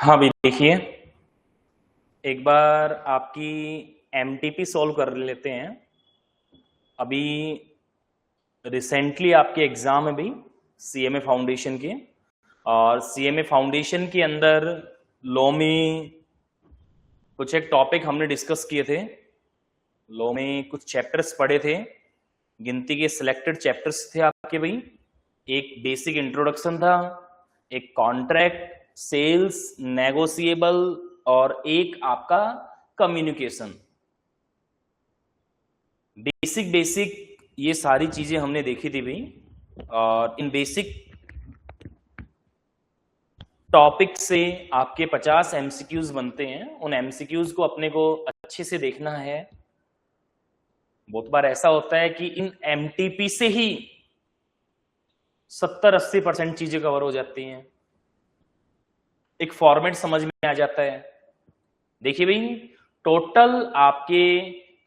हाँ भाई देखिए, एक बार आपकी एमटीपी सॉल्व कर लेते हैं। अभी रिसेंटली आपके एग्जाम है भाई सीएमए फाउंडेशन के, और सीएमए फाउंडेशन के अंदर लॉ में कुछ एक टॉपिक हमने डिस्कस किए थे। लॉ में कुछ चैप्टर्स पढ़े थे, गिनती के सिलेक्टेड चैप्टर्स थे आपके भाई। एक बेसिक इंट्रोडक्शन था, एक कॉन्ट्रैक्ट, सेल्स, नेगोशिएबल, और एक आपका कम्युनिकेशन। बेसिक बेसिक ये सारी चीजें हमने देखी थी भाई। और इन बेसिक टॉपिक से आपके 50 एमसीक्यूज बनते हैं। उन एमसीक्यूज को अपने को अच्छे से देखना है। बहुत बार ऐसा होता है कि इन एमटीपी से ही 70-80% चीजें कवर हो जाती हैं, एक फॉर्मेट समझ में आ जाता है। देखिए भाई, टोटल आपके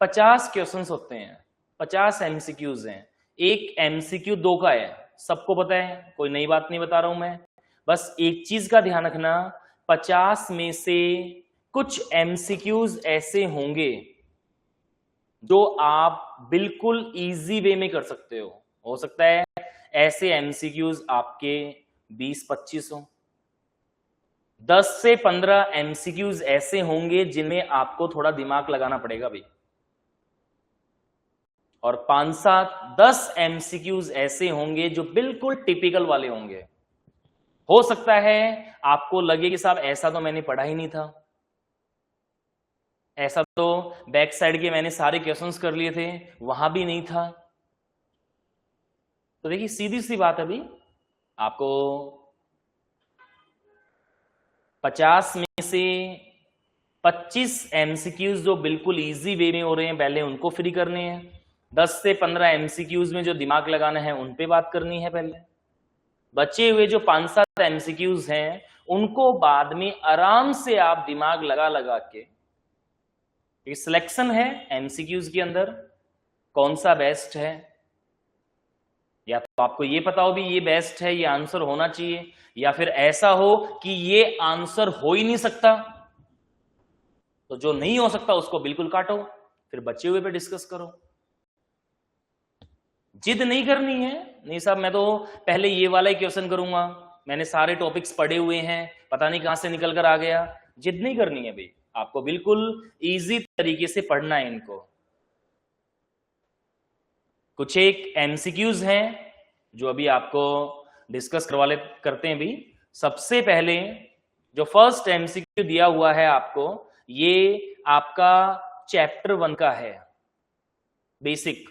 50 क्वेश्चंस होते हैं, 50 एमसीक्यूज हैं। एक एमसीक्यू 2 का है, सबको पता है, कोई नई बात नहीं बता रहा हूं मैं। बस एक चीज का ध्यान रखना, 50 में से कुछ एमसीक्यूज ऐसे होंगे जो आप बिल्कुल इजी वे में कर सकते हो सकता है ऐसे एमसीक्यूज आपके 20-25 हो। 10 से 15 एमसीक्यूज ऐसे होंगे जिनमें आपको थोड़ा दिमाग लगाना पड़ेगा भाई, और 5-7-10 एमसीक्यूज ऐसे होंगे जो बिल्कुल टिपिकल वाले होंगे। हो सकता है आपको लगे कि साहब ऐसा तो मैंने पढ़ा ही नहीं था, ऐसा तो बैक साइड के मैंने सारे क्वेश्चंस कर लिए थे, वहां भी नहीं था। तो देखिए सीधी सी बात है अभी, आपको 50 में से 25 एमसीक्यूज जो बिल्कुल इजी वे में हो रहे हैं पहले उनको फ्री करने हैं। 10 से 15 एमसीक्यूज में जो दिमाग लगाना है उन पे बात करनी है पहले। बचे हुए जो 5-7 एमसीक्यूज हैं उनको बाद में आराम से आप दिमाग लगा लगा के, सिलेक्शन है एमसीक्यूज के अंदर कौन सा बेस्ट है, या तो आपको ये पता हो भी ये बेस्ट है, ये आंसर होना चाहिए, या फिर ऐसा हो कि ये आंसर हो ही नहीं सकता। तो जो नहीं हो सकता उसको बिल्कुल काटो, फिर बचे हुए पे डिस्कस करो। जिद नहीं करनी है, नहीं साहब मैं तो पहले ये वाला ही क्वेश्चन करूंगा, मैंने सारे टॉपिक्स पढ़े हुए हैं, पता नहीं कहां से निकल कर आ गया। जिद नहीं करनी है भाई, आपको बिल्कुल इजी तरीके से पढ़ना है इनको। कुछ एक एमसीक्यूज हैं जो अभी आपको डिस्कस करते हैं भी। सबसे पहले जो फर्स्ट एमसीक्यू दिया हुआ है आपको, ये आपका चैप्टर 1 का है, बेसिक।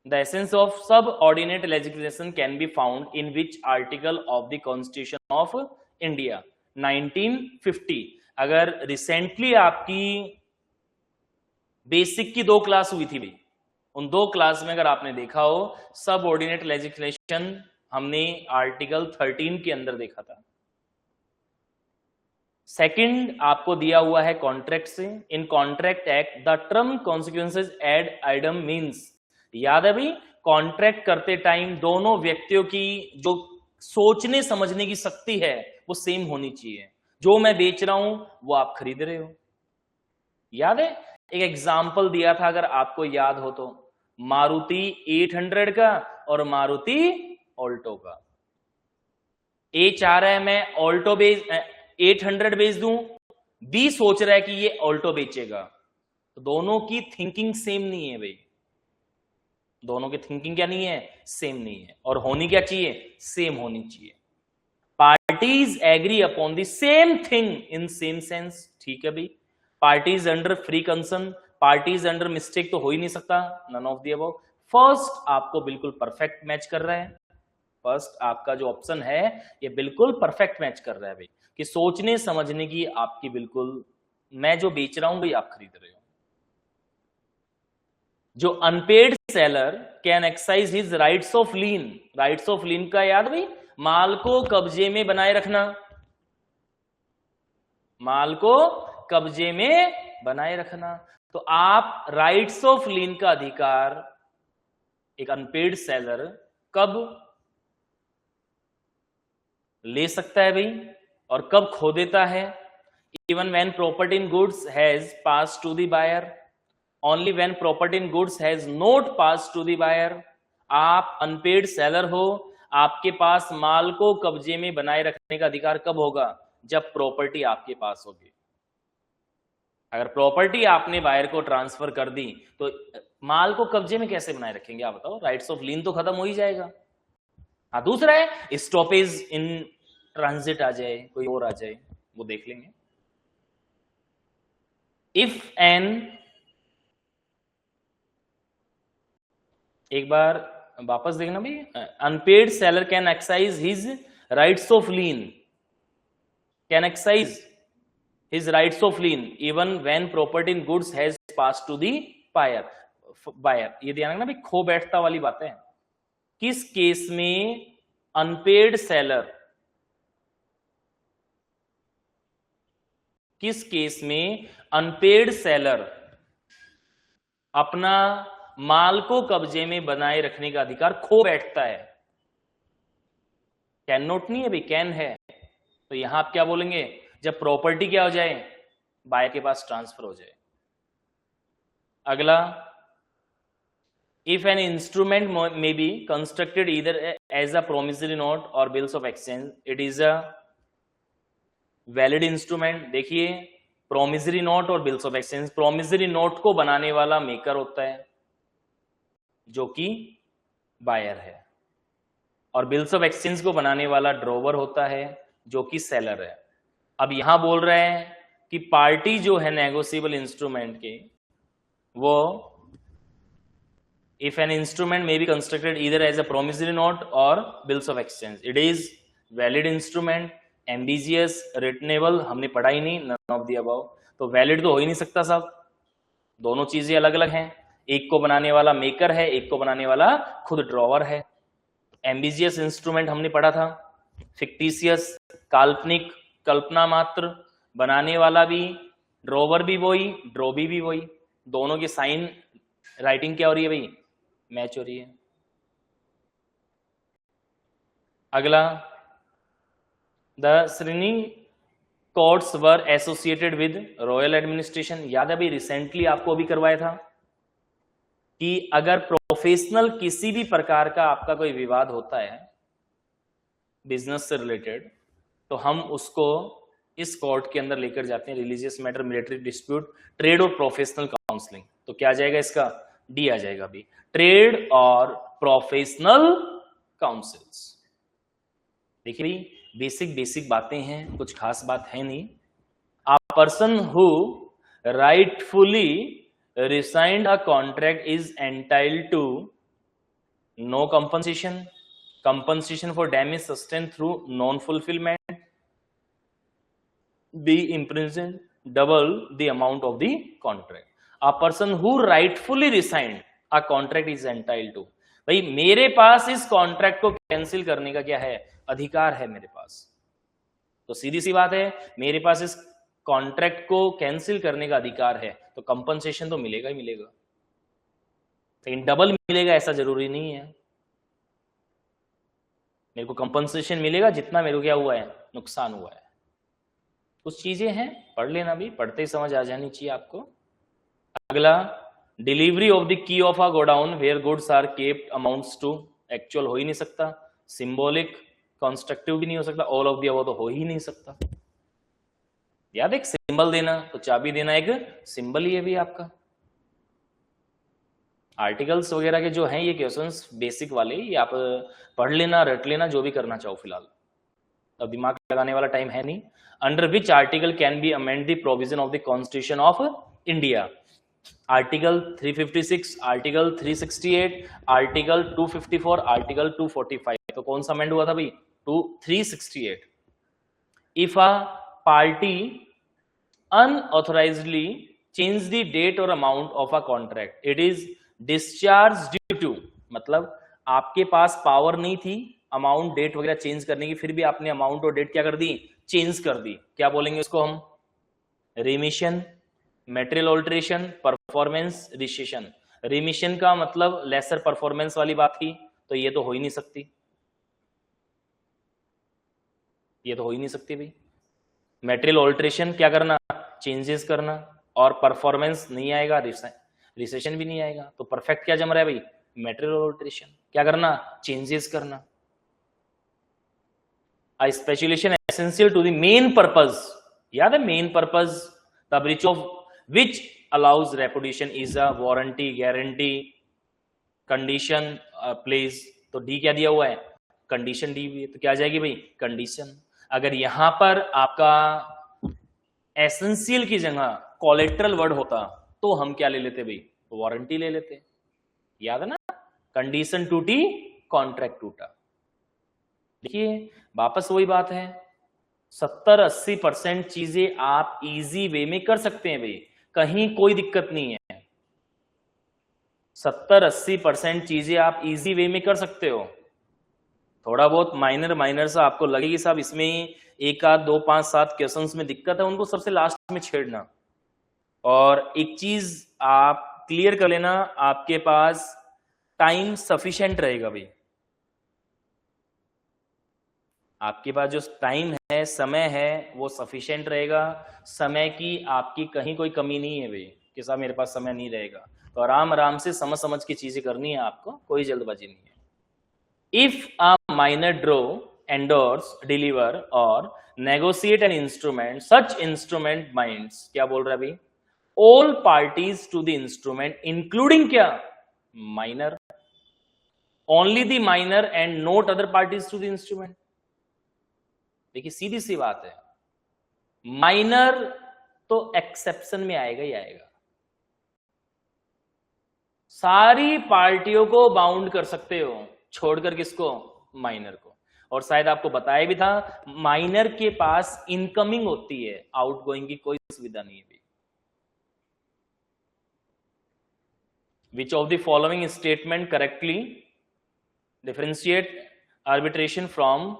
द एसेंस ऑफ सब ordinate legislation can be found in which article of the constitution of India 1950। अगर रिसेंटली आपकी बेसिक की 2 क्लास हुई थी भाई, उन 2 क्लास में अगर आपने देखा हो, सब ऑर्डिनेट लेजिस्लेशन हमने आर्टिकल 13 के अंदर देखा था। सेकंड आपको दिया हुआ है कॉन्ट्रैक्ट से। In contract act the term consequences ad idem means, याद है भाई, कॉन्ट्रैक्ट करते टाइम दोनों व्यक्तियों की जो सोचने समझने की शक्ति है वो सेम होनी चाहिए। जो मैं बेच रहा हूं वो आप खरीद रहे हो। याद है, एक एग्जाम्पल दिया था अगर आपको याद हो तो, मारुति 800 का और मारुति ऑल्टो का। ए चाह रहा है मैं ऑल्टो 800 बेच दूं, बी सोच रहा है कि ये ऑल्टो बेचेगा, तो दोनों की थिंकिंग सेम नहीं है भाई। दोनों की थिंकिंग क्या नहीं है, सेम नहीं है। और होनी क्या चाहिए, सेम होनी चाहिए। Parties agree upon the same thing in same sense, ठीक है भाई। Parties under free concern, parties under mistake तो हो ही नहीं सकता, none of the above. First आपको बिल्कुल परफेक्ट मैच कर रहा है, फर्स्ट आपका जो ऑप्शन है ये बिल्कुल परफेक्ट मैच कर रहा है भाई, कि सोचने समझने की आपकी बिल्कुल, मैं जो बेच रहा हूं भाई आप खरीद रहे हो। जो unpaid seller can exercise his rights of lien, rights of lien का याद भाई, माल को कब्जे में बनाए रखना, माल को कब्जे में बनाए रखना। तो आप राइट्स ऑफ लीन का अधिकार एक अनपेड सेलर कब ले सकता है भाई, और कब खो देता है, even when property in goods has passed to the buyer, only when property in goods has not passed to the buyer. आप अनपेड सेलर हो, आपके पास माल को कब्जे में बनाए रखने का अधिकार कब होगा? जब प्रॉपर्टी आपके पास होगी। अगर प्रॉपर्टी आपने बायर को ट्रांसफर कर दी तो माल को कब्जे में कैसे बनाए रखेंगे आप बताओ? राइट्स ऑफ लीन तो खत्म हो ही जाएगा। हाँ, दूसरा है स्टॉपेज इन ट्रांजिट आ जाए, कोई और आ जाए, वो देख लेंगे। इफ एन, एक बार वापस देखना भाई, unpaid seller can exercise his rights of lien, can exercise his rights of lien even when property in goods has pass to the buyer. ये ध्यान रखना भाई, खो बैठता वाली बात है। किस केस में अनपेड सेलर, किस केस में अनपेड सेलर अपना माल को कब्जे में बनाए रखने का अधिकार खो बैठता है? कैन नोट नहीं है भाई, कैन है। तो यहां आप क्या बोलेंगे? जब प्रॉपर्टी क्या हो जाए? बायर के पास ट्रांसफर हो जाए। अगला, if an instrument may be constructed either as a promissory note और bills of exchange, it is a valid instrument. देखिए, प्रोमिसरी नोट और bills of exchange, promissory note को बनाने वाला मेकर होता है जो कि बायर है, और बिल्स ऑफ एक्सचेंज को बनाने वाला ड्रॉवर होता है जो कि सेलर है। अब यहां बोल रहे हैं कि पार्टी जो है नेगोशिएबल इंस्ट्रूमेंट के, वो if an instrument may be constructed either as a promissory note और bills of exchange, it is valid instrument, ambiguous, returnable हमने पढ़ा ही नहीं, नन ऑफ द अबव। तो वैलिड तो हो ही नहीं सकता साहब, दोनों चीजें अलग अलग हैं। एक को बनाने वाला मेकर है, एक को बनाने वाला खुद ड्रॉवर है। एम्बिजियस इंस्ट्रूमेंट हमने पढ़ा था, फिक्टिशियस, काल्पनिक, कल्पना मात्र, बनाने वाला भी, ड्रॉवर भी वही, ड्रॉबी भी वही, दोनों की साइन राइटिंग क्या हो रही है भाई? मैच हो रही है। अगला, द श्रेणी courts were associated with royal administration. याद है भाई, रिसेंटली आपको अभी करवाया था कि अगर प्रोफेशनल किसी भी प्रकार का आपका कोई विवाद होता है बिजनेस से रिलेटेड, तो हम उसको इस कोर्ट के अंदर लेकर जाते हैं। Religious matter, military dispute, trade और प्रोफेशनल काउंसलिंग। तो क्या आ जाएगा इसका? डी आ जाएगा अभी, ट्रेड और प्रोफेशनल काउंसिल्स। देखिए भाई, बेसिक बातें हैं, कुछ खास बात है नहीं। अ person who rightfully resigned a contract is entitled to no compensation, compensation for damage sustained through non-fulfillment, be imprisoned, double the amount of the contract. A person who rightfully resigned a contract is entitled to, भाई मेरे पास इस contract को cancel करने का क्या है? अधिकार है मेरे पास। तो सीधी सी बात है, मेरे पास इस कॉन्ट्रैक्ट को कैंसिल करने का अधिकार है, तो कंपनसेशन तो मिलेगा ही मिलेगा। लेकिन डबल मिलेगा ऐसा जरूरी नहीं है। मेरे को कंपनसेशन मिलेगा जितना मेरे को क्या हुआ है? नुकसान हुआ है। कुछ चीजें हैं, पढ़ लेना भी, पढ़ते ही समझ आ जानी चाहिए आपको। अगला, delivery of the key of a godown where goods are kept amounts to, actual हो ही नहीं सकता, सिंबॉलिक, कंस्ट्रक्टिव भी नहीं हो सकता, ऑल ऑफ द अबव तो हो ही नहीं सकता। याद, एक सिंबल देना, तो चाबी देना एक सिंबल ही है भी आपका। आर्टिकल्स वगैरह के जो हैं ये क्वेश्चंस बेसिक वाले, ये आप पढ़ लेना, रट लेना, जो भी करना चाहो फिलहाल, अब दिमाग लगाने वाला टाइम है नहीं। Under which article can be amend the provision of the constitution of India? Article 356, article 368, article 254, article 245। तो कौन सा अमेंड हुआ था भाई? 368। If a party unauthorizedly change the date or amount of a contract, it is discharged due to, मतलब आपके पास power नहीं थी अमाउंट, डेट वगैरह चेंज करने की, फिर भी आपने अमाउंट और डेट क्या कर दी? चेंज कर दी। क्या बोलेंगे उसको हम? Remission, material alteration, performance recession. Remission का मतलब लेसर परफॉर्मेंस वाली बात थी, तो ये तो हो ही नहीं सकती, ये तो हो ही नहीं सकती भाई। मटेरियल ऑल्ट्रेशन क्या करना, चेंजेस करना, और परफॉर्मेंस नहीं आएगा, रिसेशन भी नहीं आएगा, तो परफेक्ट क्या जम रहा है भाई, मटेरियल ऑल्ट्रेशन, क्या करना, चेंजेस करना। A speculation essential to the main purpose, याद है main purpose, the breach of which allows reputation is a warranty, guarantee, condition place. तो डी क्या दिया हुआ है, कंडीशन दी हुई है, तो क्या आ जाएगी भाई, कंडीशन। अगर यहां पर आपका एसेंशियल की जगह कोलेट्रल वर्ड होता तो हम क्या ले लेते भाई, वारंटी ले लेते, याद है ना, कंडीशन टूटी, कॉन्ट्रैक्ट टूटा। देखिए वापस वही बात है, 70-80% चीजें आप इजी वे में कर सकते हैं भाई, कहीं कोई दिक्कत नहीं है। 70-80% चीजें आप इजी वे में कर सकते हो। थोड़ा बहुत माइनर सा आपको लगेगी साहब इसमें 1 आध 2 5 7 क्वेश्चंस में दिक्कत है, उनको सबसे लास्ट में छेड़ना। और एक चीज आप क्लियर कर लेना, आपके पास टाइम सफिशिएंट रहेगा भाई, आपके पास जो टाइम है, समय है, वो सफिशिएंट रहेगा। समय की आपकी कहीं कोई कमी नहीं है भाई कि साहब मेरे पास समय नहीं रहेगा, तो आराम से समझ के चीजें करनी है आपको, कोई जल्दबाजी नहीं है। If a minor draw endorse deliver और negotiate an instrument, such instrument binds, क्या बोल रहा है भाई, all parties to the instrument including क्या, minor, only the minor and not other parties to the instrument. देखिए सीधी सी बात है, माइनर तो एक्सेप्शन में आएगा ही आएगा, सारी पार्टियों को बाउंड कर सकते हो, छोड़कर किसको, माइनर को। और शायद आपको बताया भी था, माइनर के पास इनकमिंग होती है, आउटगोइंग की कोई सुविधा नहीं है। Which of the following statement correctly differentiate arbitration from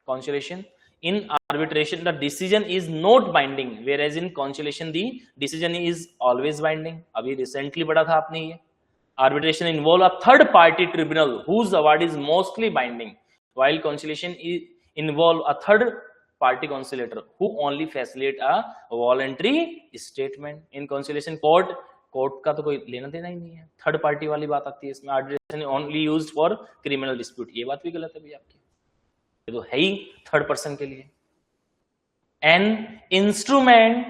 conciliation. In arbitration the decision is not binding, whereas in conciliation the decision is always binding। अभी recently पढ़ा था आपने ये, arbitration involve a third party tribunal whose award is mostly binding, while conciliation involve a third party conciliator who only facilitate a voluntary statement। in conciliation court का तो कोई लेना देना ही नहीं है, थर्ड पार्टी वाली बात आती है इसमें। arbitration only used for criminal dispute, ये बात भी गलत है भैया आपकी, ये तो है ही थर्ड पर्सन के लिए। An instrument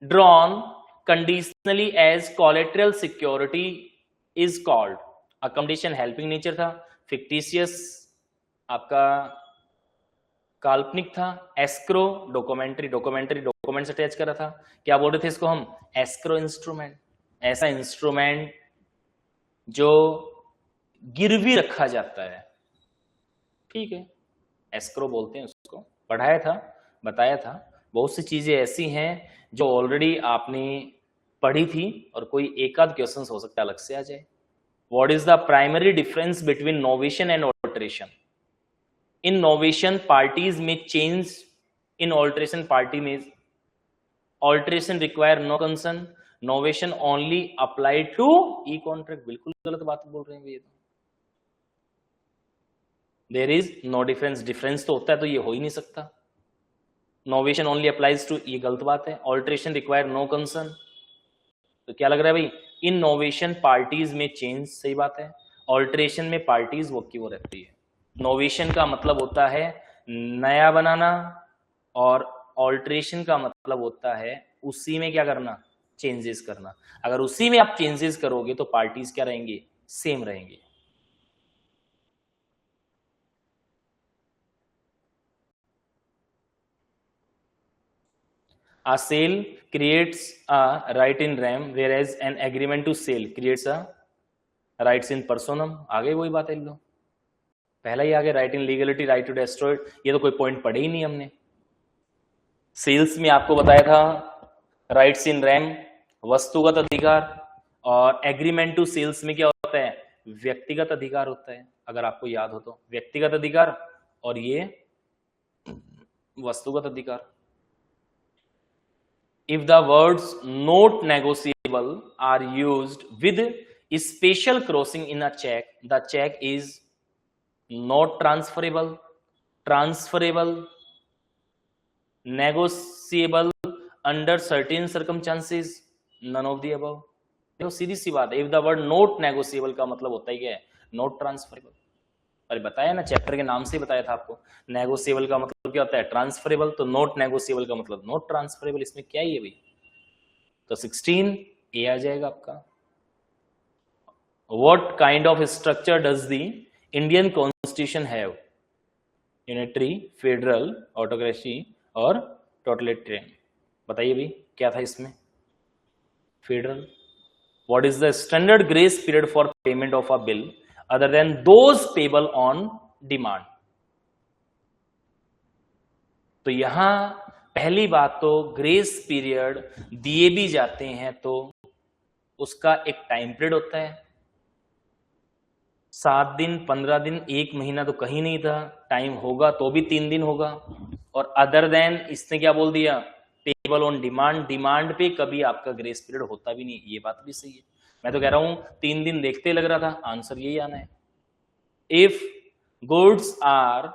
drawn conditionally as collateral security is called, accommodation helping nature था, फिक्टिशियस आपका काल्पनिक था, एस्क्रो डॉक्यूमेंट्री डॉक्यूमेंट्स अटैच करा था, क्या बोल रहे थे इसको हम, एस्क्रो इंस्ट्रूमेंट, ऐसा इंस्ट्रूमेंट जो गिरवी रखा जाता है, ठीक है, एस्क्रो बोलते हैं उसको, पढ़ाया था, बताया था। बहुत सी चीजें ऐसी हैं जो ऑलरेडी आपने पढ़ी थी और कोई एक आध क्वेश्चन हो सकता है अलग से आ जाए। What is the primary difference between novation and alteration. In novation parties में चेंज, इन ऑल्ट्रेशन पार्टी में alteration require no concern, novation only apply to e contract. बिल्कुल गलत बात बोल रहे हैं ये तो, there is no difference, difference तो होता है तो ये हो ही नहीं सकता। नोवेशन ओनली अप्लाइज टू, ये गलत बात है। ऑल्ट्रेशन रिक्वायर नो कंसर्न, तो क्या लग रहा है भाई, इन नोवेशन पार्टीज में चेंज, सही बात है, ऑल्ट्रेशन में पार्टीज वो की वो रहती है। नोवेशन का मतलब होता है नया बनाना और ऑल्ट्रेशन का मतलब होता है उसी में क्या करना, चेंजेस करना। अगर उसी में आप चेंजेस करोगे तो पार्टीज क्या रहेंगे, सेम रहेंगे। A sale creates a right in rem, whereas an agreement to sale creates a rights in personam। आगे वही बात है, लो पहला ही आगे, right in legality, right to destroy, ये तो कोई पॉइंट पढ़े ही नहीं हमने। सेल्स में आपको बताया था राइट्स इन रैम वस्तुगत अधिकार, और एग्रीमेंट टू सेल्स में क्या होता है, व्यक्तिगत अधिकार होता है, अगर आपको याद हो तो, व्यक्तिगत अधिकार और ये वस्तुगत अधिकार। If the words not negotiable are used with special crossing in a check, the check is not transferable, transferable, negotiable under certain circumstances, none of the above. देखो सीधी सी बात है, if the word not negotiable का मतलब होता ही क्या है, नॉट ट्रांसफरेबल। अरे बताया ना, चैप्टर के नाम से ही बताया था आपको, नेगोशिएबल का मतलब क्या होता है, ट्रांसफरेबल, तो नॉट नेगोशिएबल का मतलब नॉट ट्रांसफरेबल। इसमें क्या ही है भाई, तो 16 ए आ जाएगा आपका। What kind of structure does the Indian Constitution have? Unitary, federal, autocracy और टोटलिटेरियन। बताइए भाई क्या था इसमें, federal. What is the standard grace period for payment of a bill other than those payable on demand? तो यहां पहली बात तो ग्रेस पीरियड दिए भी जाते हैं तो उसका एक टाइम पीरियड होता है, 7 दिन, 15 दिन, 1 महीना तो कहीं नहीं था, टाइम होगा तो भी 3 दिन होगा। और अदर देन इसने क्या बोल दिया, पेबल ऑन डिमांड, डिमांड पे कभी आपका ग्रेस पीरियड होता भी नहीं, ये बात भी सही है। मैं तो कह रहा हूं 3 दिन देखते लग रहा था, आंसर यही आना है। If goods are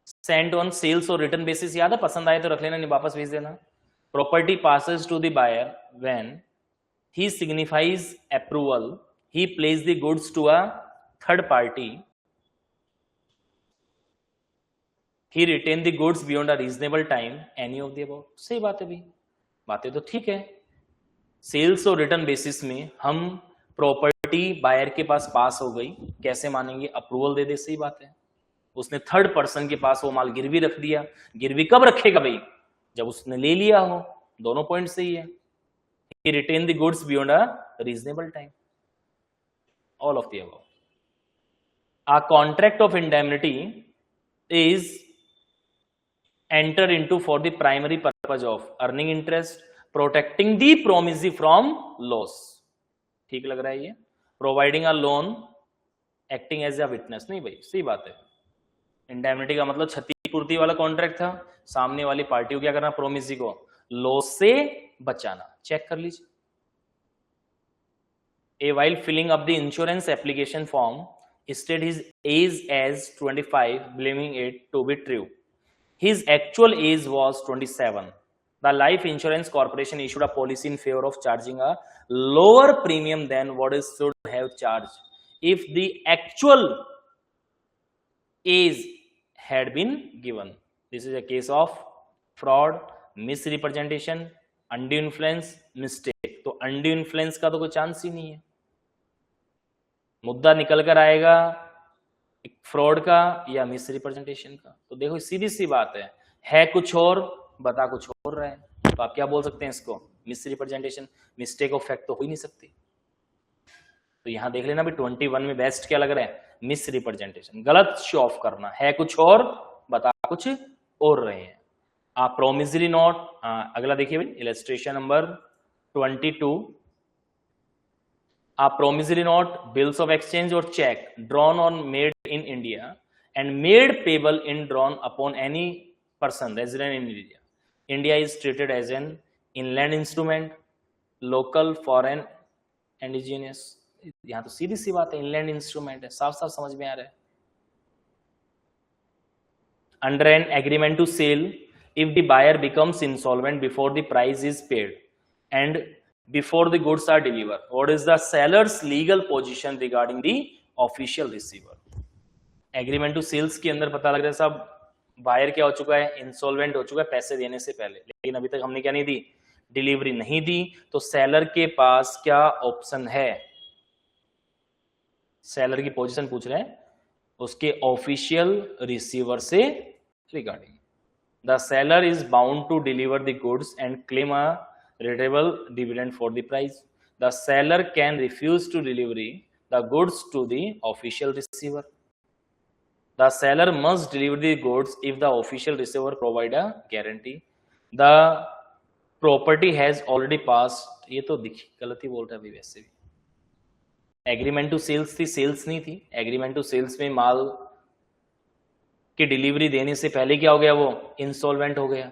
sent on sales और रिटर्न बेसिस, याद है, पसंद आए तो रख लेना, नहीं वापस भेज देना। Property passes to the buyer when he signifies approval, he placed the goods to a third party, he retained the goods beyond a reasonable time, any of the above। सही बात है भाई, बातें तो ठीक है। सेल्स और रिटर्न बेसिस में हम प्रॉपर्टी बायर के पास पास हो गई, कैसे मानेंगे, अप्रूवल दे दे, सही बात है। उसने थर्ड पर्सन के पास वो माल गिरवी रख दिया, गिरवी कब रखेगा भाई, जब उसने ले लिया हो, दोनों पॉइंट सही है। he retained the goods beyond a reasonable time, all of the above। A contract of indemnity is entered into for the primary purpose of earning interest, protecting the promisee from loss। ठीक लग रहा है ये, providing a loan, acting as a witness, नहीं भाई सही बात है। इंडेमनिटी का मतलब क्षतिपूर्ति वाला कॉन्ट्रैक्ट था, सामने वाली पार्टी को क्या करना, प्रोमिसी को लॉस से बचाना। चेक कर लीजिए। A while filling up the insurance application form, stated his age as 25, believing it to be true. His actual age was 27. The Life Insurance Corporation issued a policy in favor of charging a lower premium than what it should have charged if the actual age had been given. This is a case of fraud, misrepresentation, undue influence, mistake। तो undue influence का तो कोई chance ही नहीं है, मुद्दा निकल कर आएगा फ्रॉड का या मिस रिप्रेजेंटेशन का। तो देखो सीधी सी बात है कुछ और बता कुछ और रहा है, तो आप क्या बोल सकते हैं इसको, miss representation. Mistake of fact तो हो ही नहीं सकती। तो यहां देख लेना भी 21 में बेस्ट क्या लग रहा है, मिस रिप्रेजेंटेशन, गलत शो ऑफ करना, है कुछ और बता कुछ और रहे हैं। आप प्रोमिसरी नोट, अगला देखिए भाई, illustration number 22। A promissory note, bills of exchange or check drawn on made in India and made payable in drawn upon any person resident in India. India is treated as an inland instrument, local, foreign, indigenous। यहां तो सीधी सी बात है, inland instrument है, साफ साफ समझ में आ रहा है। Under an agreement to sell, if the buyer becomes insolvent before the price is paid and before the goods are delivered, what is the seller's legal position regarding the official receiver? Agreement to sales के अंदर पता लग रहा है साहब, buyer क्या हो चुका है, इंसॉल्वेंट हो चुका है पैसे देने से पहले, लेकिन अभी तक हमने क्या नहीं दी, डिलीवरी नहीं दी। तो सेलर के पास क्या ऑप्शन है, सेलर की पोजीशन पूछ रहे हैं, उसके ऑफिशियल रिसीवर से regarding. The seller is bound to deliver the goods and claim a retable dividend for the price। The seller can refuse to deliver the goods to the official receiver। The seller must deliver the goods if the official receiver provide a guarantee। The property has already passed। ये तो दिखी गलती बोल रहा है अभी, वैसे भी एग्रीमेंट टू सेल्स थी, सेल्स नहीं थी। एग्रीमेंट टू सेल्स में माल की डिलीवरी देने से पहले क्या हो गया, वो इंसॉल्वेंट हो गया।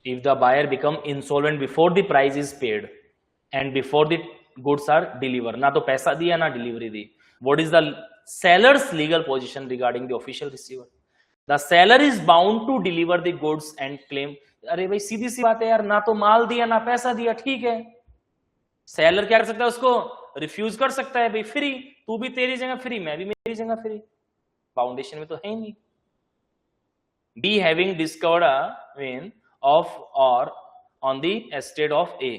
If the buyer become insolvent before the price is paid and before the goods are delivered, ना तो पैसा दिया ना delivery the, what is the seller's legal position regarding the official receiver. The seller is bound to deliver the goods and claim. अरे भाई सीधी सी बात है यार, ना तो माल दिया ना पैसा दिया, ठीक है, सेलर क्या कर सकता है, उसको रिफ्यूज कर सकता है, भाई फ्री, तू भी तेरी जगह फ्री, मैं भी मेरी जगह फ्री, फाउंडेशन में तो है ही नहीं. B having discovered a vein of or on the estate of A,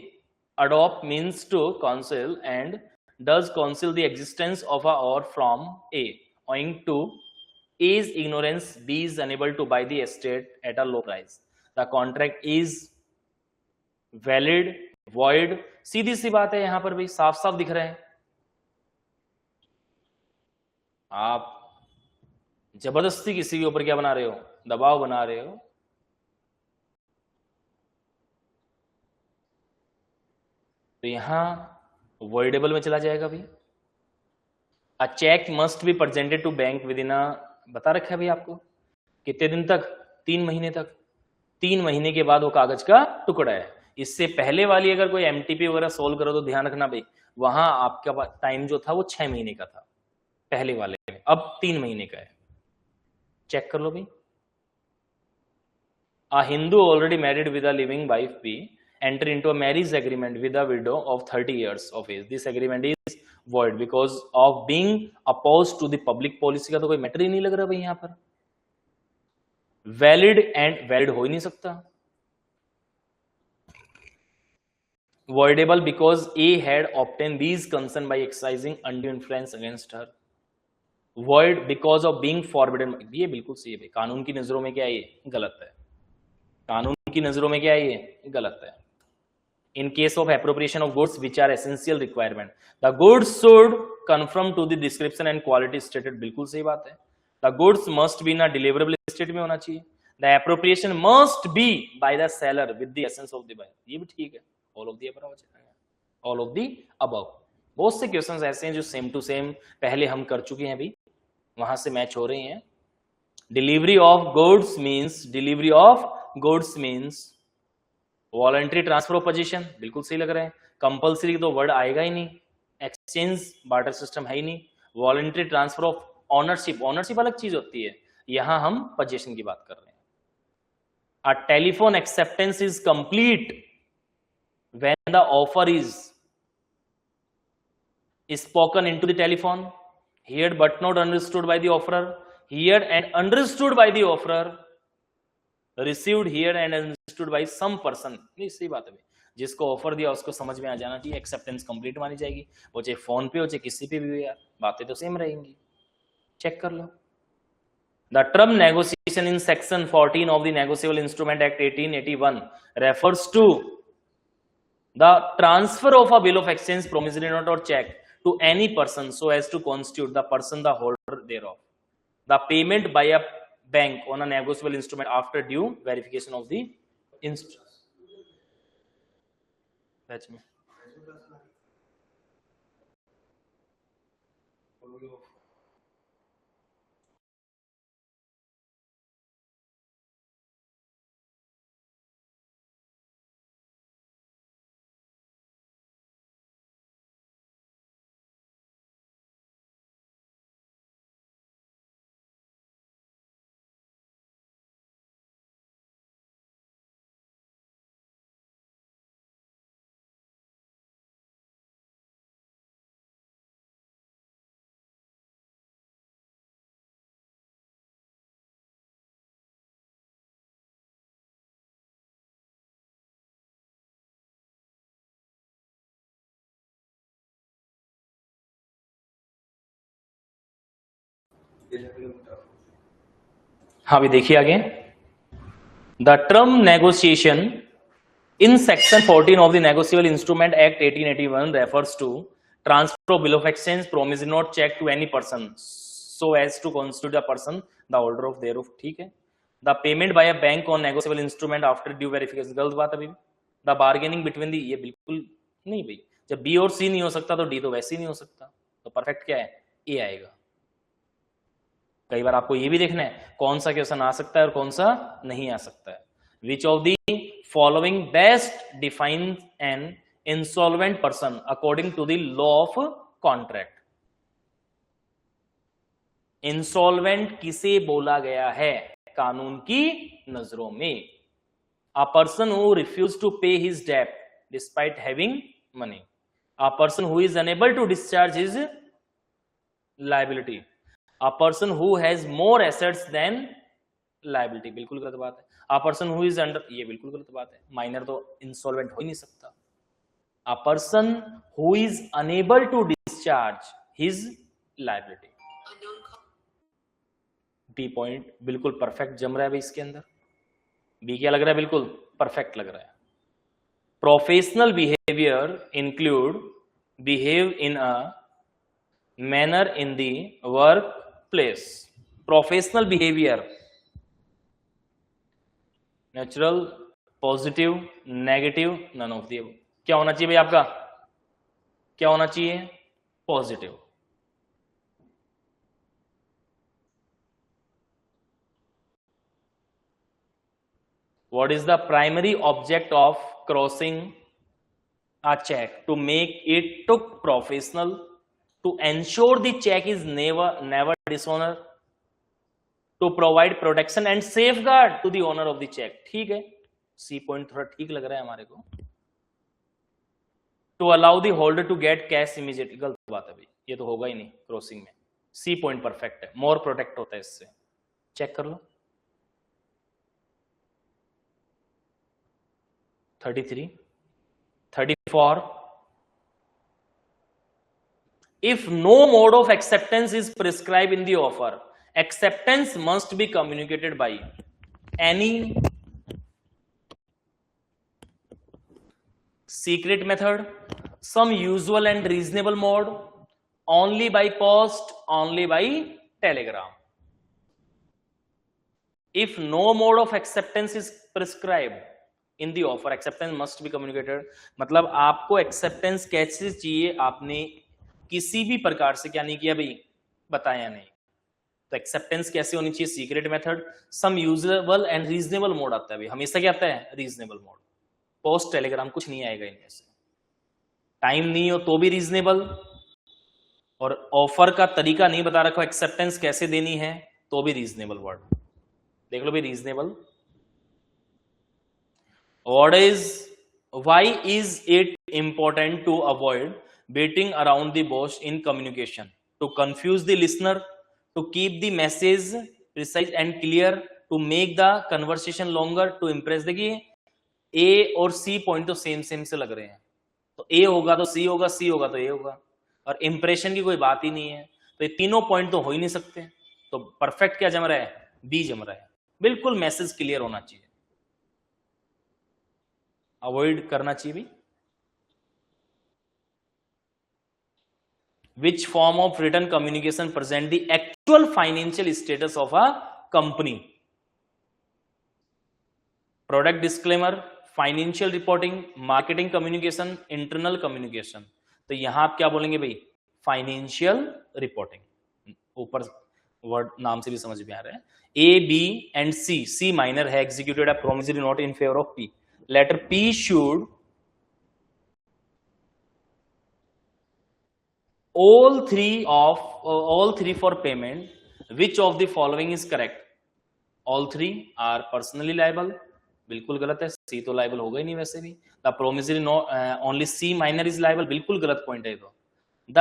adopt means to conceal and does conceal the existence of a or from A. Owing to A's ignorance, B is unable to buy the estate at a low price. The contract is valid, void. सीधी सी बात है, यहां पर भी साफ साफ दिख रहे हैं. आप जबरदस्ती किसी के ऊपर क्या बना रहे हो, दबाव बना रहे हो. तो यहां वॉइडेबल में चला जाएगा भाई. A cheque must be presented to bank within बता रखा है भाई आपको कितने दिन तक, 3 महीने तक. 3 महीने के बाद वो कागज का टुकड़ा है. इससे पहले वाली अगर कोई एमटीपी वगैरह सोल्व करो तो ध्यान रखना भाई, वहां आपका टाइम जो था वो 6 महीने का था पहले वाले में, अब 3 महीने का है. चेक कर लो भाई. A Hindu already married with a living wife B enter into a marriage agreement with a widow of 30 years of age. This agreement is void because of being opposed to the public policy. का तो कोई matter ही नहीं लग रहा भाई यहां पर. Valid and valid हो ही नहीं सकता. voidable because A had obtained these consent by exercising undue influence against her. void because of being forbidden. ये बिल्कुल सही है भाई, कानून की नजरों में क्या है, ये गलत है. कानून की नजरों में क्या है, ये गलत है. In case of appropriation of goods which are essential requirement, the goods should conform to the description and quality stated. बिल्कुल सही बात है. The goods must be in a deliverable state में होना चाहिए. The appropriation must be by the seller with the essence of the buyer. ये भी ठीक है. All of the above. All of the above. बहुत से क्वेश्चंस ऐसे हैं जो सेम टू सेम पहले हम कर चुके हैं अभी, वहां से मैच हो रहे हैं. Delivery of goods means voluntary transfer of position. बिल्कुल सही लग रहा है. कंपल्सरी तो वर्ड आएगा ही नहीं, एक्सचेंज बार्टर सिस्टम है ही नहीं. वॉलंटरी ट्रांसफर ऑफ ऑनरशिप अलग चीज होती है, यहां हम पोजीशन की बात कर रहे हैं. A telephone acceptance is complete when the offer is spoken into the telephone, heard but not understood by the offerer, heard and understood by the offerer, received, heard and understood by some person. नहीं सही बात है भाई, जिसको offer दिया उसको समझ में आ जाना चाहिए. एक्सेप्टेंस कंप्लीट मानी जाएगी, वो चाहे फोन पे हो चाहे किसी पे भी हो यार, बातें तो सेम रहेंगी. चेक कर लो. The term negotiation in section 14 of the Negotiable Instrument Act 1881 refers to the transfer of a bill of exchange, promissory note or check to any person so as to constitute the person the holder thereof. The payment by a bank on a negotiable instrument after due verification of the instrument. हाँ भी देखिए आगे. The term negotiation in section 14 of the negotiable instrument act 1881 refers to transfer of bill of exchange, promissory note, cheque to any person so as to constitute the person the holder of thereof. ठीक है. The payment by a bank on negotiable instrument after due verification. गलत बात अभी. The bargaining between the, ये बिल्कुल नहीं भाई. जब बी और सी नहीं हो सकता तो डी तो वैसे ही नहीं हो सकता. तो परफेक्ट क्या है, ए आएगा. कई बार आपको ये भी देखना है कौन सा क्वेश्चन आ सकता है और कौन सा नहीं आ सकता है. Which of the following best define an insolvent person according to the law of contract. Insolvent किसे बोला गया है कानून की नजरों में? A person who refuse to pay his debt despite having money, a person who is unable to discharge his liability, a person who has more assets than liability, बिल्कुल गलत बात है। A person who is under, ये बिल्कुल गलत बात है, minor तो इंसॉल्वेंट हो ही नहीं सकता। A person who is unable to discharge his liability, B point बिल्कुल परफेक्ट जम रहा है भाई इसके अंदर। बी क्या लग रहा है? बिल्कुल परफेक्ट लग रहा है। Professional behaviour include behave in a manner in the work place. Professional behaviour natural, positive, negative, none of the. क्या होना चाहिए भाई आपका? क्या होना चाहिए? Positive. What is the primary object of crossing a check? To make it look professional, to ensure the check is never dishonored, to provide protection and safeguard to the owner of the check। ठीक है, C point थोड़ा ठीक लग रहा है हमारे को। To allow the holder to get cash immediately, गलत बात है भाई, ये तो होगा ही नहीं क्रॉसिंग में। सी पॉइंट परफेक्ट है, मोर प्रोटेक्ट होता है इससे। चेक कर लो। 33, 34, if no mode of acceptance is prescribed in the offer, acceptance must be communicated by any secret method, some usual and reasonable mode, only by post, only by telegram। if no mode of acceptance is prescribed in the offer, acceptance must be communicated, मतलब आपको acceptance कैसे चाहिए, आपने किसी भी प्रकार से क्या नहीं किया भाई, बताया नहीं। तो एक्सेप्टेंस कैसे होनी चाहिए? Secret method, some usable and reasonable mode आता है भाई, हमेशा क्या आता है? Reasonable mode. पोस्ट टेलीग्राम कुछ नहीं आएगा इनमें से। टाइम नहीं हो तो भी रीजनेबल, और ऑफर का तरीका नहीं बता रखा, एक्सेप्टेंस कैसे देनी है तो भी रीजनेबल वर्ड। देख लो भाई, reasonable. Why is it important to avoid beating around the bush in communication? To confuse the listener, to keep the message precise and clear, to make the conversation longer, to impress। देखिए ए और C point तो same से लग रहे हैं, तो ए होगा तो सी होगा, सी होगा तो ए होगा, और इंप्रेशन की कोई बात ही नहीं है, तो ये तीनों पॉइंट तो हो ही नहीं सकते। तो परफेक्ट क्या जम रहा है? बी जम रहा है, बिल्कुल मैसेज क्लियर होना चाहिए, अवॉइड करना चाहिए भी। Which form of written communication present the actual financial status of a company? Product disclaimer, financial reporting, marketing communication, internal communication. तो यहां आप क्या बोलेंगे भाई? Financial reporting. ऊपर वर्ड नाम से भी समझ में आ रहा है। A, B and C, C minor है, executed a promissory note in favour of P. Letter P should all three for payment. Which of the following is correct? All three are personally liable, बिल्कुल गलत है, सी तो liable होगा ही नहीं वैसे भी। The promissory note only C minor is liable, बिल्कुल गलत पॉइंट है। तो the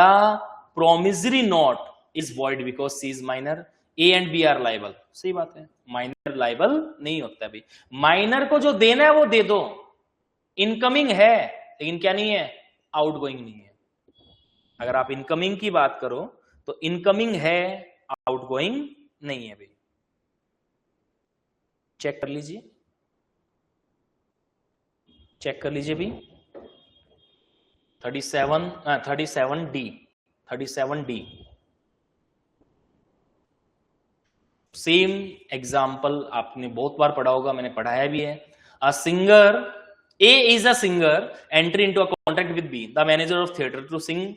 promissory note is void because C is minor. A and B are liable, सही बात है, माइनर लाइबल नहीं होता है भाई। माइनर को जो देना है वो दे दो, इनकमिंग है लेकिन क्या नहीं है? आउटगोइंग नहीं है। अगर आप इनकमिंग की बात करो तो इनकमिंग है, आउटगोइंग नहीं है भाई। चेक कर लीजिए, चेक कर लीजिए भी। 37D सेम एग्जाम्पल आपने बहुत बार पढ़ा होगा, मैंने पढ़ाया भी है। A singer, A is a singer, enter into a contract with B, the manager of theatre, to sing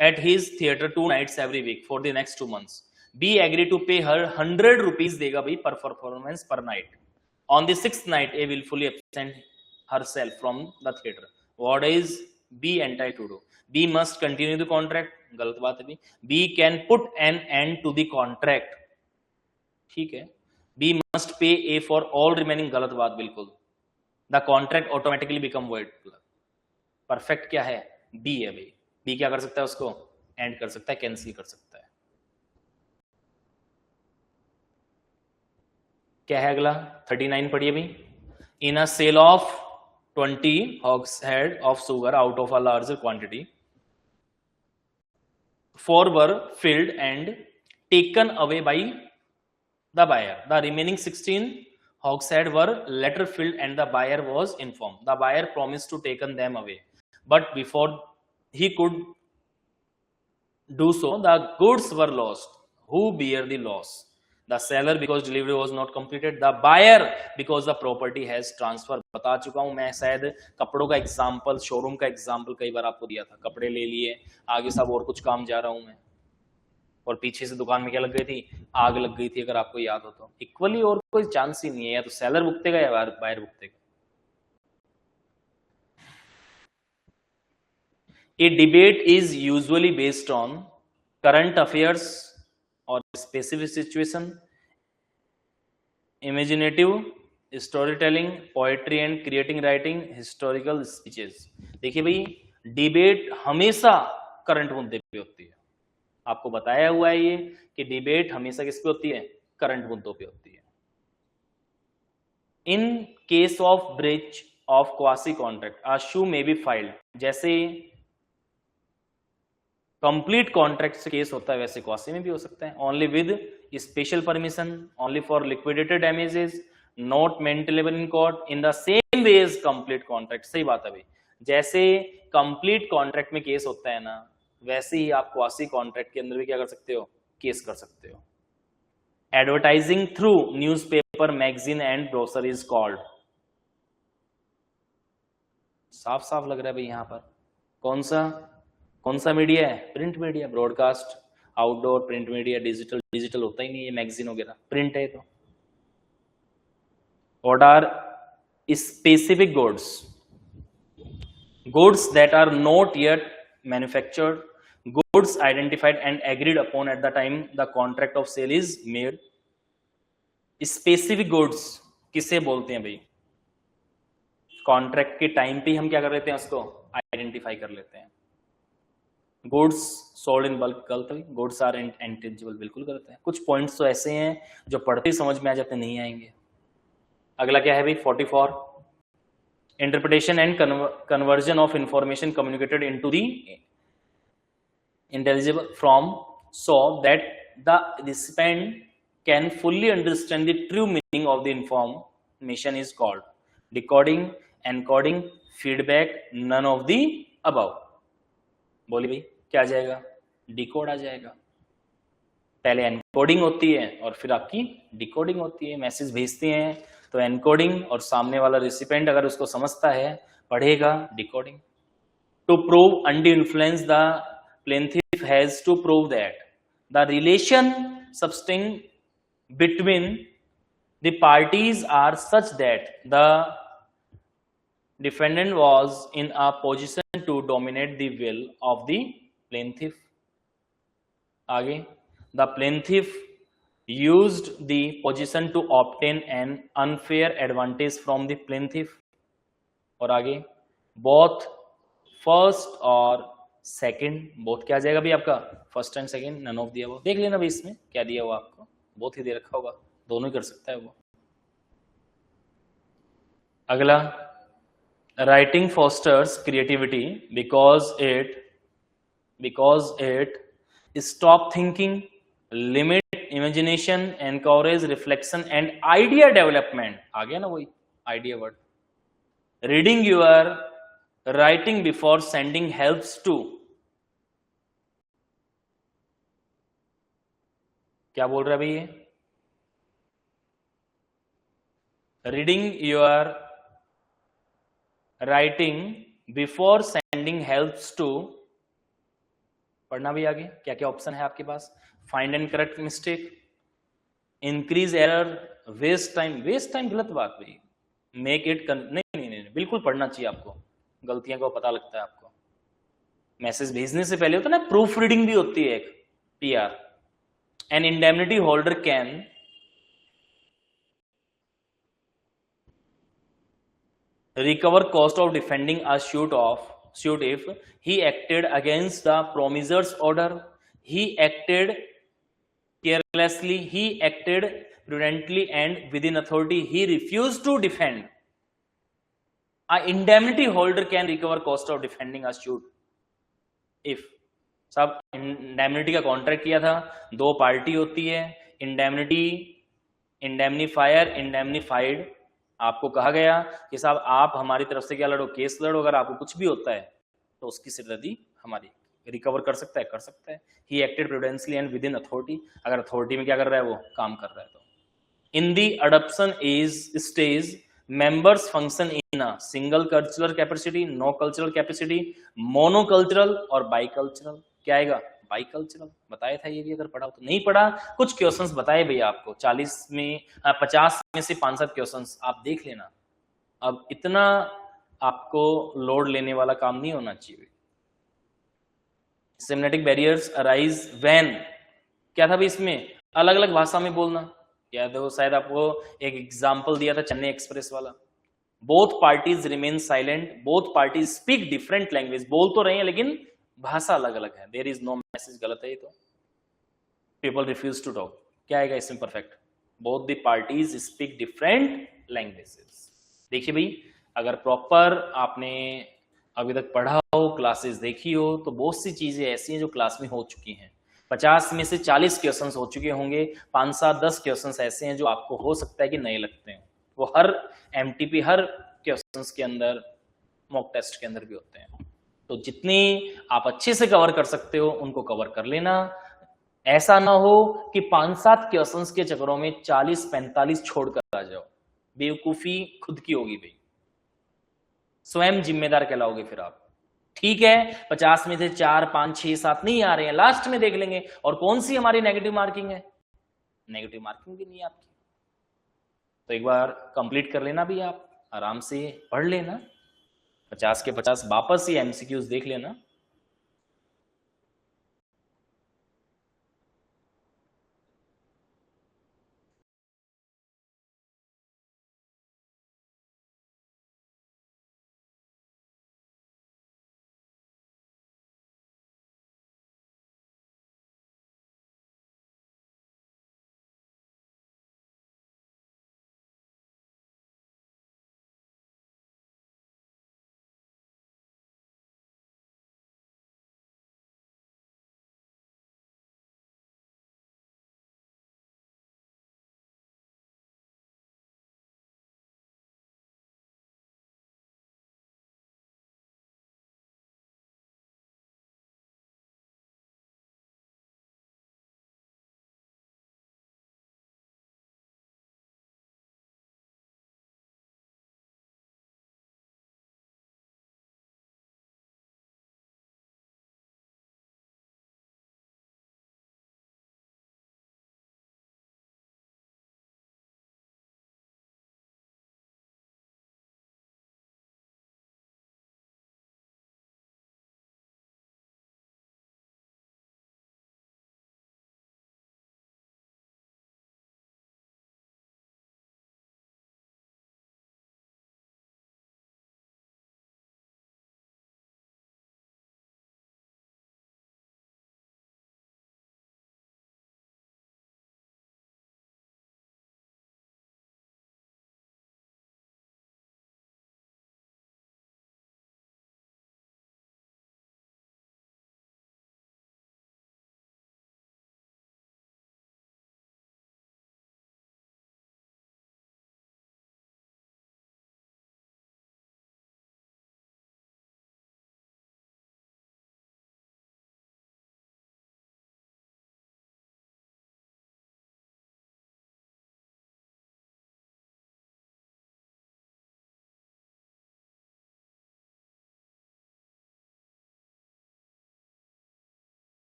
at his theatre 2 nights every week for the next 2 months. B agreed to pay her 100 rupees देगा भाई per performance per night. On the 6th night, A will fully absent herself from the theatre. What is B entitled to do? B must continue the contract, गलत बात है। B can put an end to the contract, ठीक है। B must pay A for all remaining, गलत बात बिल्कुल। The contract automatically become void. Perfect क्या है? बी है भाई। बी क्या कर सकता है? उसको एंड कर सकता है, कैंसिल कर सकता है। क्या है अगला? 39 पढ़िए भाई। इन अ cell of 20 hogshead of sugar out of a larger quantity, 4 were filled and taken away by the buyer. The remaining 16 hogshead were later filled and the buyer was informed. The buyer promised to take them away, but before he could do so, the goods were lost. Who bear the loss? The seller because delivery was not completed, the buyer because the property has transferred. बता चुका हूं मैं, शायद कपड़ों का example, showroom का example कई बार आपको दिया था। कपड़े ले लिए, आगे सब और कुछ काम जा रहा हूं मैं, और पीछे से दुकान में क्या लग गई थी? आग लग गई थी, अगर आपको याद हो तो। इक्वली और कोई चांस ही नहीं है, या तो सेलर भुगतेगा या buyer भुगतेगा। A debate is usually based on current affairs or specific situation, imaginative storytelling, poetry and creating writing, historical speeches। देखिए भाई, डिबेट हमेशा करंट मुद्दे पे होती है। आपको बताया हुआ है ये कि डिबेट हमेशा किस पे होती है? करंट मुद्दों पे होती है। In case of breach of quasi contract a sue may be filed, जैसे कंप्लीट कॉन्ट्रैक्ट से केस होता है वैसे क्वासी में भी हो सकता है। Only with special permission, only for liquidated damages, not maintainable in court in the same way as complete contract. सही बात है भाई, जैसे कंप्लीट कॉन्ट्रैक्ट में केस होता है ना, वैसे ही आप क्वासी कॉन्ट्रैक्ट के अंदर भी क्या कर सकते हो? केस कर सकते हो। Advertising through newspaper, magazine and brochure is called. साफ साफ लग रहा है भाई यहां पर। कौन सा मीडिया है? Print media, broadcast, outdoor, print media, digital. Digital होता ही नहीं है, मैगजीन वगैरह, प्रिंट है तो। What are specific goods? Goods that are not yet manufactured, goods identified and agreed upon at the time the contract of sale is made. Specific goods किसे बोलते हैं भाई? कॉन्ट्रैक्ट के टाइम पे हम क्या कर लेते हैं? उसको आइडेंटिफाई कर लेते हैं। गुड्स सोल्ड इन बल्क, गलत है। गुड्स आर इंटेंजिबल, बिल्कुल गलत है। कुछ पॉइंट्स तो ऐसे हैं जो पढ़ते ही समझ में आ जाते, नहीं आएंगे। अगला क्या है भाई? 44, interpretation and conversion of information communicated into the intelligible from so that the recipient can fully understand the true meaning of the information is called decoding, encoding, feedback, none of the above. बोली भाई क्या आ जाएगा? Decode आ जाएगा। पहले encoding होती है और फिर आपकी डिकोडिंग होती है। मैसेज भेजते हैं तो एनकोडिंग, और सामने वाला रिसिपेंट अगर उसको समझता है, पढ़ेगा, decoding. To prove undue influence, the plaintiff has to prove that the relation subsisting between the parties are such that the defendant was in a position to dominate the will of the plaintiff। आगे, the plaintiff used the position to obtain an unfair advantage from the plaintiff। और आगे, both first और second, both क्या आ जाएगा भी आपका? First and second, none of दिया हुआ। देख लेना भाई इसमें क्या दिया हुआ आपको, बोथ ही दे रखा होगा, दोनों ही कर सकता है वो। अगला, writing fosters creativity because it stop thinking, limit imagination, encourage reflection and idea development। आ गया ना वही idea word। reading your writing before sending helps to, क्या बोल रहा है भाई ये? reading your writing before sending helps to, पढ़ना भी आगे क्या क्या ऑप्शन है आपके पास? Find and correct mistake, increase error, waste time. Waste time गलत बात भाई, मेक इट नहीं, बिल्कुल पढ़ना चाहिए आपको, गलतियां को पता लगता है आपको। मैसेज भेजने से पहले होता है ना, प्रूफ रीडिंग भी होती है एक, PR। An indemnity holder can recover cost of defending a suit if he acted against the promiser's order, he acted carelessly, he acted prudently and within authority, he refused to defend. A indemnity holder can recover cost of defending a suit if, सब indemnity का contract किया था, दो party होती है, indemnity, indemnifier, indemnified. आपको कहा गया कि साहब आप हमारी तरफ से क्या लड़ो, केस लड़ो, अगर आपको कुछ भी होता है तो उसकी सिरदर्दी हमारी, रिकवर कर सकता है, कर सकता है। He acted prudentially and within authority, अगर अथॉरिटी में क्या कर रहा है, वो काम कर रहा है। तो in the adoption stage members function in a single cultural capacity, no cultural capacity, monocultural और bicultural। क्या आएगा, बाइकल्चरल। बताया था ये भी, अगर पढ़ा हो तो। नहीं पढ़ा, कुछ क्वेश्चंस बताए भैया आपको, 40 में 50 में से 5-7 क्वेश्चंस आप देख लेना। अब इतना आपको लोड लेने वाला काम नहीं होना चाहिए। सेमेटिक बैरियर्स अराइज व्हेन, क्या था भाई इसमें, अलग अलग भाषा में बोलना। याद हो शायद आपको एक एग्जाम्पल दिया था चेन्नई एक्सप्रेस वाला। Both parties remain silent, both parties speak different language, बोल तो रहे हैं लेकिन भाषा अलग अलग है। देयर इज नो मैसेज, गलत है ये तो। पीपल रिफ्यूज टू टॉक, क्या आएगा इसमें perfect, both the parties speak different languages. देखिए भाई, अगर प्रॉपर आपने अभी तक पढ़ा हो, क्लासेस देखी हो, तो बहुत सी चीजें ऐसी हैं जो क्लास में हो चुकी हैं। 50 में से 40 क्वेश्चंस हो चुके होंगे, 5-7-10 क्वेश्चंस ऐसे हैं जो आपको हो सकता है कि नहीं लगते हैं। वो हर MTP, हर क्वेश्चंस के अंदर, मॉक टेस्ट के अंदर भी होते हैं। तो जितने आप अच्छे से कवर कर सकते हो उनको कवर कर लेना। ऐसा ना हो कि 5-7 क्वेश्चंस के चक्करों में 40-45 छोड़कर आ जाओ, बेवकूफी खुद की होगी भाई, स्वयं जिम्मेदार कहलाओगे फिर आप। ठीक है, 50 में से 4, 5, 6, 7 नहीं आ रहे हैं, लास्ट में देख लेंगे। और कौन सी हमारी नेगेटिव मार्किंग है, नेगेटिव मार्किंग भी नहीं है आपकी। तो एक बार कंप्लीट कर लेना भी, आप आराम से पढ़ लेना, 50 के 50 वापस ही MCQs देख लेना।